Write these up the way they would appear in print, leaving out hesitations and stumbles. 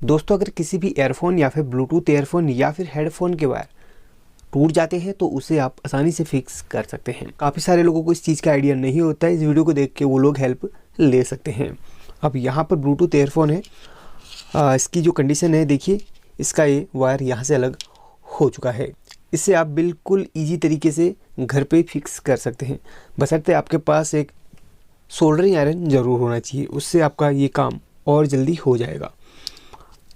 दोस्तों, अगर किसी भी एयरफोन या फिर ब्लूटूथ एयरफोन या फिर हेडफोन के वायर टूट जाते हैं तो उसे आप आसानी से फिक्स कर सकते हैं। काफ़ी सारे लोगों को इस चीज़ का आइडिया नहीं होता है। इस वीडियो को देख के वो लोग हेल्प ले सकते हैं। अब यहाँ पर ब्लूटूथ एयरफोन है, इसकी जो कंडीशन है देखिए, इसका ये वायर यहाँ से अलग हो चुका है। इससे आप बिल्कुल ईजी तरीके से घर पे फिक्स कर सकते हैं, बशर्ते आपके पास एक सोल्डरिंग आयरन ज़रूर होना चाहिए। उससे आपका ये काम और जल्दी हो जाएगा।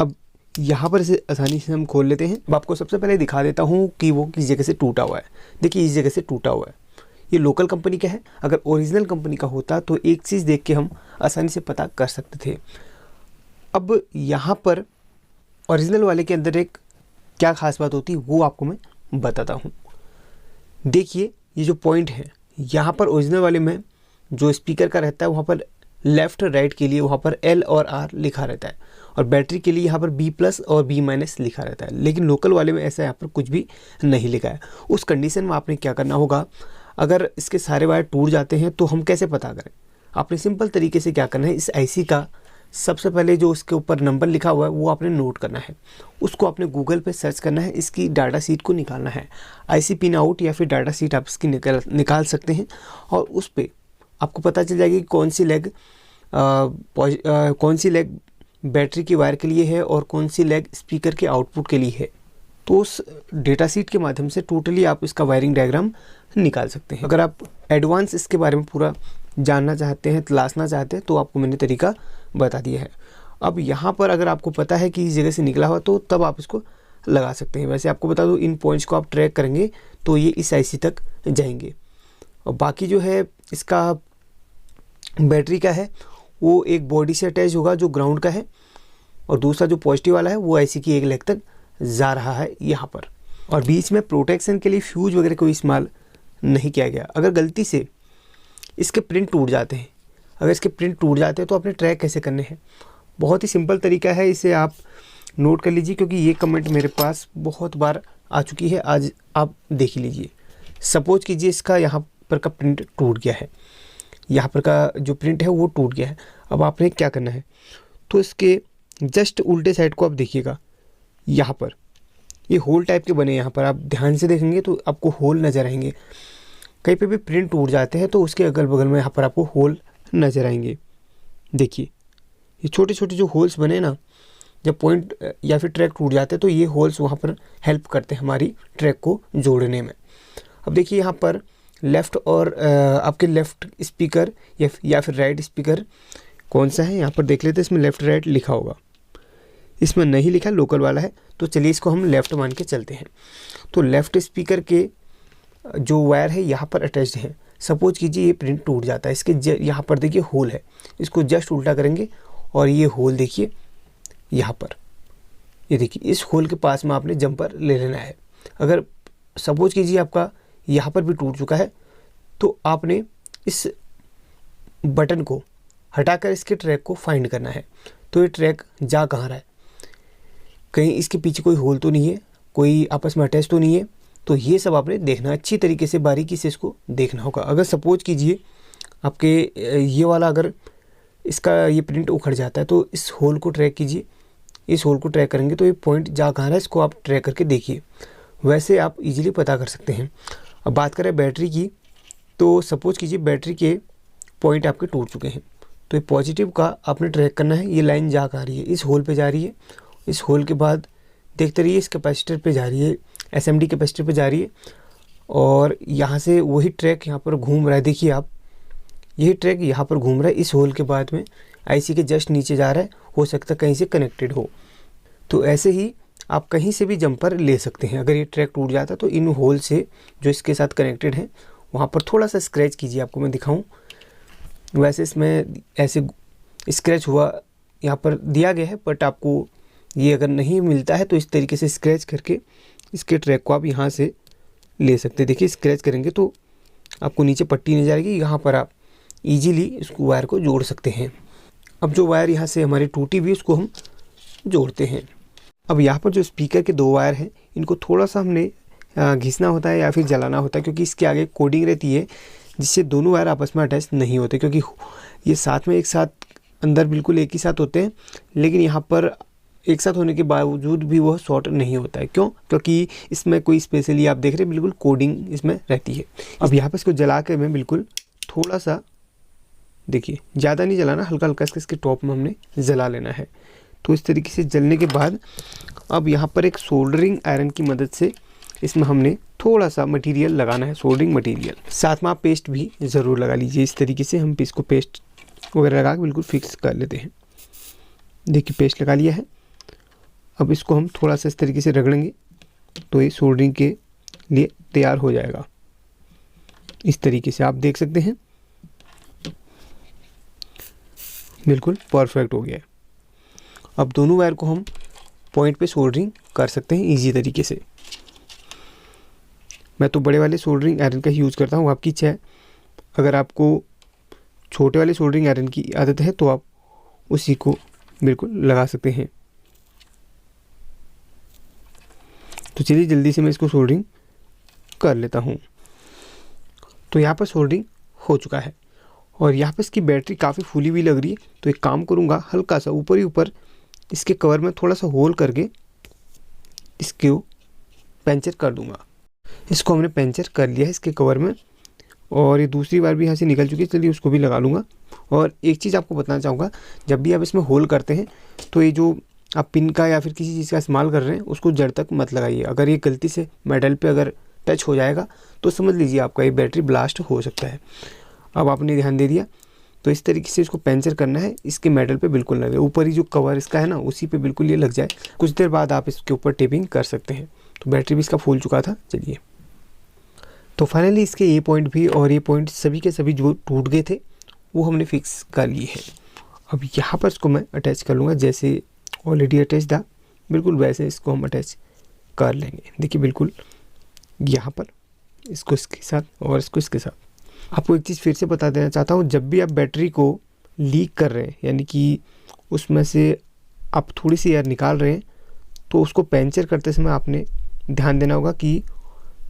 अब यहाँ पर इसे आसानी से हम खोल लेते हैं। अब आपको सबसे पहले दिखा देता हूँ कि वो किस जगह से टूटा हुआ है। देखिए, इस जगह से टूटा हुआ है। ये लोकल कंपनी का है। अगर ओरिजिनल कंपनी का होता तो एक चीज़ देख के हम आसानी से पता कर सकते थे। अब यहाँ पर ओरिजिनल वाले के अंदर एक क्या खास बात होती है वो आपको मैं बताता हूँ। देखिए, ये जो पॉइंट है यहाँ पर ओरिजिनल वाले में जो स्पीकर का रहता है वहाँ पर लेफ़्ट राइट के लिए वहाँ पर L और R लिखा रहता है, और बैटरी के लिए यहाँ पर B+ और B- लिखा रहता है। लेकिन लोकल वाले में ऐसा यहाँ पर कुछ भी नहीं लिखा है। उस कंडीशन में आपने क्या करना होगा, अगर इसके सारे वायर टूट जाते हैं तो हम कैसे पता करें। आपने सिंपल तरीके से क्या करना है, इस IC का सबसे पहले जो इसके ऊपर नंबर लिखा हुआ है वो आपने नोट करना है। उसको आपने गूगल पे सर्च करना है, इसकी डाटा शीट को निकालना है। IC पिन आउट या फिर डाटा शीट आप इसकी निकाल सकते हैं, और उस पर आपको पता चल जाएगी कि कौन सी लेग बैटरी की वायर के लिए है और कौन सी लेग स्पीकर के आउटपुट के लिए है। तो उस डेटा शीट के माध्यम से टोटली आप इसका वायरिंग डायग्राम निकाल सकते हैं। अगर आप एडवांस इसके बारे में पूरा जानना चाहते हैं, तलाशना चाहते हैं, तो आपको मैंने तरीका बता दिया है। अब यहाँ पर अगर आपको पता है कि इस जगह से निकला हुआ तो तब आप इसको लगा सकते हैं। वैसे आपको बता दूँ, इन पॉइंट्स को आप ट्रैक करेंगे तो ये इस IC तक जाएंगे। और बाकी जो है इसका बैटरी का है वो एक बॉडी से अटैच होगा जो ग्राउंड का है, और दूसरा जो पॉजिटिव वाला है वो IC की एक लेग तक जा रहा है यहाँ पर। और बीच में प्रोटेक्शन के लिए फ्यूज वगैरह कोई इस्तेमाल नहीं किया गया। अगर गलती से इसके प्रिंट टूट जाते हैं तो आपने ट्रैक कैसे करने हैं, बहुत ही सिंपल तरीका है। इसे आप नोट कर लीजिए, क्योंकि ये कमेंट मेरे पास बहुत बार आ चुकी है। आज आप देख लीजिए। सपोज कीजिए इसका यहाँ पर का प्रिंट टूट गया है, यहाँ पर का जो प्रिंट है वो टूट गया है। अब आपने क्या करना है, तो इसके जस्ट उल्टे साइड को आप देखिएगा, यहाँ पर ये होल टाइप के बने। यहाँ पर आप ध्यान से देखेंगे तो आपको होल नज़र आएंगे। कहीं पे भी प्रिंट टूट जाते हैं तो उसके अगल बगल में यहाँ पर आपको होल नज़र आएंगे। देखिए, ये छोटे छोटे जो होल्स बने ना, जब पॉइंट या फिर ट्रैक टूट जाते हैं तो ये होल्स वहाँ पर हेल्प करते हैं हमारी ट्रैक को जोड़ने में। अब देखिए, यहाँ पर लेफ़्ट और आपके लेफ़्ट स्पीकर या फिर राइट स्पीकर कौन सा है, यहाँ पर देख लेते हैं। इसमें लेफ़्ट राइट लिखा होगा, इसमें नहीं लिखा, लोकल वाला है। तो चलिए इसको हम लेफ़्ट मान के चलते हैं। तो लेफ़्ट स्पीकर के जो वायर है यहाँ पर अटैच्ड है। सपोज कीजिए ये प्रिंट टूट जाता है, इसके यहाँ पर देखिए होल है, इसको जस्ट उल्टा करेंगे और ये होल देखिए यहाँ पर, ये देखिए इस होल के पास में आपने जंपर ले लेना है। अगर सपोज कीजिए आपका यहाँ पर भी टूट चुका है तो आपने इस बटन को हटाकर इसके ट्रैक को फाइंड करना है। तो ये ट्रैक जा कहाँ रहा है, कहीं इसके पीछे कोई होल तो नहीं है, कोई आपस में अटैच तो नहीं है। तो ये सब आपने देखना, अच्छी तरीके से बारीकी से इसको देखना होगा। अगर सपोज कीजिए आपके ये वाला अगर इसका ये प्रिंट उखड़ जाता है तो इस होल को ट्रैक कीजिए। इस होल को ट्रैक करेंगे तो ये पॉइंट जा कहाँ रहा है, इसको आप ट्रैक करके देखिए। वैसे आप इजीली पता कर सकते हैं। अब बात करें बैटरी की, तो सपोज कीजिए बैटरी के पॉइंट आपके टूट चुके हैं, तो ये पॉजिटिव का आपने ट्रैक करना है। ये लाइन जा कहाँ रही है, इस होल पे जा रही है। इस होल के बाद देखते रहिए इस कैपेसिटर पे जा रही है, SMD कैपेसिटर पे जा रही है, और यहाँ से वही ट्रैक यहाँ पर घूम रहा है। देखिए आप, यही ट्रैक यहाँ पर घूम रहा है, इस होल के बाद में IC के जस्ट नीचे जा रहा है। हो सकता है कहीं से कनेक्टेड हो। तो ऐसे ही आप कहीं से भी जंपर ले सकते हैं। अगर ये ट्रैक टूट जाता है तो इन होल से जो इसके साथ कनेक्टेड है वहाँ पर थोड़ा सा स्क्रैच कीजिए। आपको मैं दिखाऊं, वैसे इसमें ऐसे स्क्रैच हुआ यहाँ पर दिया गया है, बट आपको ये अगर नहीं मिलता है तो इस तरीके से स्क्रैच करके इसके ट्रैक को आप यहाँ से ले सकते हैं। देखिए, स्क्रैच करेंगे तो आपको नीचे पट्टी नजर आएगी, यहाँ पर आप इजीली इसको वायर को जोड़ सकते हैं। अब जो वायर यहाँ से हमारी टूटी हुई उसको हम जोड़ते हैं। अब यहाँ पर जो स्पीकर के 2 वायर हैं, इनको थोड़ा सा हमने घिसना होता है या फिर जलाना होता है, क्योंकि इसके आगे कोडिंग रहती है जिससे दोनों वायर आपस में अटैच नहीं होते, क्योंकि ये साथ में एक साथ अंदर बिल्कुल एक ही साथ होते हैं, लेकिन यहाँ पर एक साथ होने के बावजूद भी वह शॉर्ट नहीं होता है। क्यों? क्योंकि इसमें कोई स्पेशली आप देख रहे हैं बिल्कुल कोडिंग इसमें रहती है। अब यहाँ पर इसको जला के मैं बिल्कुल थोड़ा सा, देखिए ज़्यादा नहीं जलाना, हल्का हल्का इसके टॉप में हमने जला लेना है। तो इस तरीके से जलने के बाद अब यहाँ पर एक सोल्डरिंग आयरन की मदद से इसमें हमने थोड़ा सा मटेरियल लगाना है, सोल्डरिंग मटेरियल। साथ में आप पेस्ट भी ज़रूर लगा लीजिए। इस तरीके से हम इसको पेस्ट वगैरह लगा के बिल्कुल फिक्स कर लेते हैं। देखिए पेस्ट लगा लिया है। अब इसको हम थोड़ा सा इस तरीके से रगड़ेंगे तो ये सोल्डरिंग के लिए तैयार हो जाएगा। इस तरीके से आप देख सकते हैं बिल्कुल परफेक्ट हो गया है। अब दोनों वायर को हम पॉइंट पे सोल्डरिंग कर सकते हैं इजी तरीके से। मैं तो बड़े वाले सोल्डरिंग आयरन का ही यूज़ करता हूँ, आपकी इच्छा है। अगर आपको छोटे वाले सोल्डरिंग आयरन की आदत है तो आप उसी को बिल्कुल लगा सकते हैं। तो चलिए जल्दी से मैं इसको सोल्डरिंग कर लेता हूँ। तो यहाँ पर सोल्डरिंग हो चुका है और यहाँ पर इसकी बैटरी काफ़ी फूली हुई लग रही है। तो एक काम करूँगा, हल्का सा ऊपर ही ऊपर इसके कवर में थोड़ा सा होल करके इसको पंचर कर दूँगा। इसको हमने पंचर कर लिया है इसके कवर में और ये दूसरी बार भी यहाँ से निकल चुकी है। चलिए उसको भी लगा लूँगा। और एक चीज़ आपको बताना चाहूँगा, जब भी आप इसमें होल करते हैं तो ये जो आप पिन का या फिर किसी चीज़ का इस्तेमाल कर रहे हैं उसको जड़ तक मत लगाइए। अगर ये गलती से मेटल पे अगर टच हो जाएगा तो समझ लीजिए आपका ये बैटरी ब्लास्ट हो सकता है। अब आपने ध्यान दे दिया। तो इस तरीके से इसको पंचर करना है, इसके मेटल पे बिल्कुल लगे, ऊपर ही जो कवर इसका है ना उसी पे बिल्कुल ये लग जाए। कुछ देर बाद आप इसके ऊपर टेपिंग कर सकते हैं। तो बैटरी भी इसका फूल चुका था। चलिए तो फाइनली इसके ये पॉइंट भी और ये पॉइंट सभी के सभी जो टूट गए थे वो हमने फिक्स कर लिए हैं। अब यहाँ पर इसको मैं अटैच कर लूँगा, जैसे ऑलरेडी अटैच था बिल्कुल वैसे इसको हम अटैच कर लेंगे। देखिए बिल्कुल यहाँ पर इसको इसके साथ और इसको इसके साथ। आपको एक चीज़ फिर से बता देना चाहता हूँ, जब भी आप बैटरी को लीक कर रहे हैं यानी कि उसमें से आप थोड़ी सी एयर निकाल रहे हैं तो उसको पंचर करते समय आपने ध्यान देना होगा कि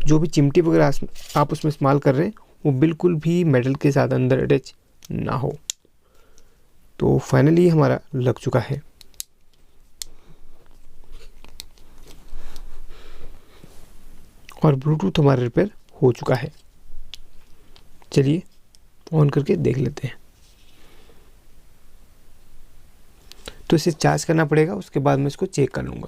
जो भी चिमटी वगैरह आप उसमें इस्तेमाल कर रहे हैं वो बिल्कुल भी मेटल के साथ अंदर अटैच ना हो। तो फाइनली हमारा लग चुका है। और ब्लूटूथ हमारा रिपेयर हो चुका है। चलिए ऑन करके देख लेते हैं। तो इसे चार्ज करना पड़ेगा, उसके बाद मैं इसको चेक कर लूँगा।